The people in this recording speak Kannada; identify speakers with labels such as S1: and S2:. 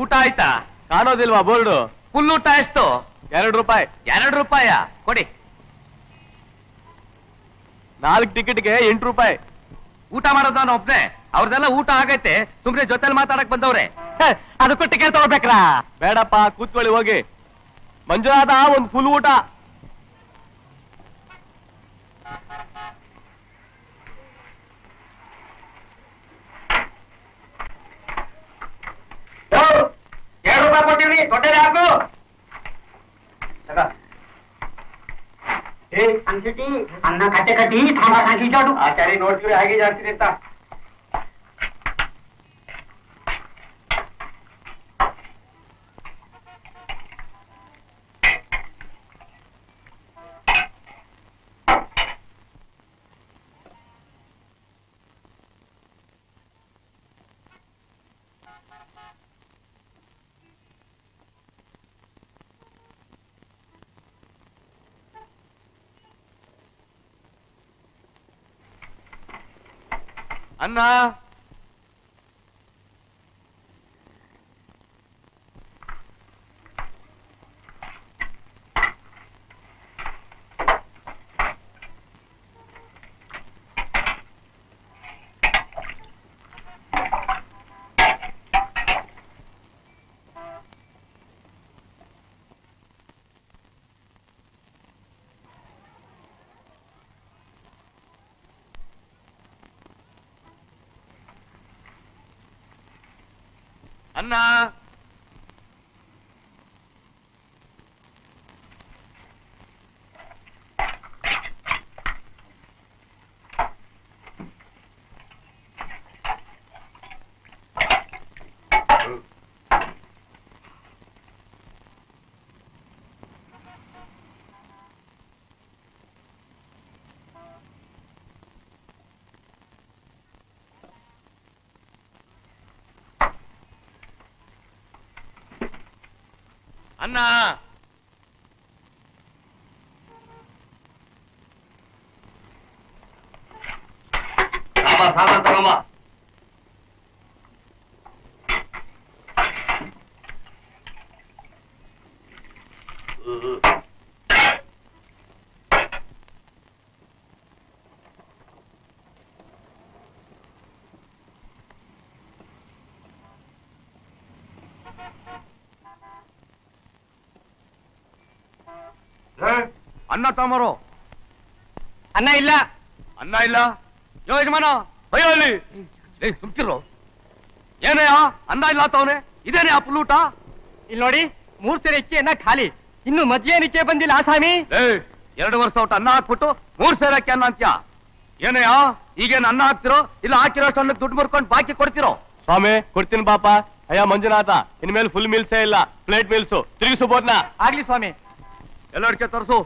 S1: ಊಟ ಆಯ್ತಾ?
S2: ಕಾಣೋದಿಲ್ವಾ ಬೋರ್ಡು?
S1: ಫುಲ್ ಊಟ ಎಷ್ಟು?
S2: 2 ರೂಪಾಯಿ.
S1: 2 ರೂಪಾಯ ಕೊಡಿ.
S2: 4 ಟಿಕೆಟ್ಗೆ 8 ರೂಪಾಯಿ.
S1: ಊಟ ಮಾಡೋದು ನಾನು ಒಬ್ನೇ, ಅವ್ರದೆಲ್ಲ ಊಟ ಆಗೈತೆ. ಸುಮ್ನೆ ಜೊತೆಲಿ ಮಾತಾಡಕ್ ಬಂದವ್ರೆ. ಅದಕ್ಕೂ ಟಿಕೆಟ್ ತಗೋಬೇಕ್ರಾ?
S2: ಬೇಡಪ್ಪ, ಕೂತ್ಕೊಳ್ಳಿ ಹೋಗಿ. ಮಂಜುನಾಥ, ಒಂದು ಫುಲ್ ಊಟ.
S1: ₹2 ಕೊಟ್ಟಿವಿ, ದೊಡ್ಡದೇ ಹಾಕು.
S3: ಅನ್ನ ಕಟ್ಟೆ ಕಟ್ಟಿ ಸಾಂಬಾರ್ ಹಾಕಿ ಜಾಡು.
S1: ಆಚಾರಿ ನೋಡ್ತೀವಿ ಹಾಗೆ ಜಾಡ್ತೀರಿ ಅಂತ.
S2: ಅನ್ನ ಅನ್ನ ಅನ್ನ
S1: ಸಾಮಾನ್ ತಗೊಂಬ. ಅನ್ನ ತಗೊಂಬರು.
S2: ಅನ್ನ ಇಲ್ಲ.
S1: ಅನ್ನ ಇಲ್ಲ? ಯೋ ಯಜಮಾನ, ಅಯ್ಯೋ ಅಲ್ಲಿ ಸುಮ್ಕಿರು. ಏನಯ್ಯ ಅನ್ನ ಇಲ್ಲ ತವನೆ? ಇದೇನೇ ಆ ಪುಲ್ಲೂಟ?
S2: ಇಲ್ಲಿ ನೋಡಿ, 3 ಸೇರೆ ಅಕ್ಕಿ ಅನ್ನ ಖಾಲಿ. ಇನ್ನು ಮಜ್ಜಿಗೆ ನಿಚ್ಚೆ ಬಂದಿಲ್ಲ ಆಸಾಮಿ.
S1: 2 ವರ್ಷ ಔಟ್ ಅನ್ನ ಹಾಕ್ಬಿಟ್ಟು 3 ಸೇರೆ ಅಕ್ಕಿ ಅನ್ನ ಅಂತ್ಯ. ಏನಯ್ಯ ಈಗೇನು ಅನ್ನ ಹಾಕ್ತಿರೋ ಇಲ್ಲ ಹಾಕಿರೋಷ್ಟು ಅನ್ನಕ್ಕೆ ದುಡ್ಡು ಮುರ್ಕೊಂಡು ಬಾಕಿ ಕೊಡ್ತಿರೋ?
S2: ಸ್ವಾಮಿ, ಕೊಡ್ತೀನಿ ಪಾಪ. ಅಯ್ಯ ಮಂಜುನಾಥ, ಇನ್ಮೇಲೆ ಫುಲ್ ಮೀಲ್ಸೇ ಇಲ್ಲ, ಪ್ಲೇಟ್ ಮೀಲ್ಸು. ತಿರುಗಿಸು ಬೋದ್ನ.
S4: ಆಗ್ಲಿ ಸ್ವಾಮಿ.
S1: ಎಲ್ಲರಿಗೆ ತೋರಿಸು.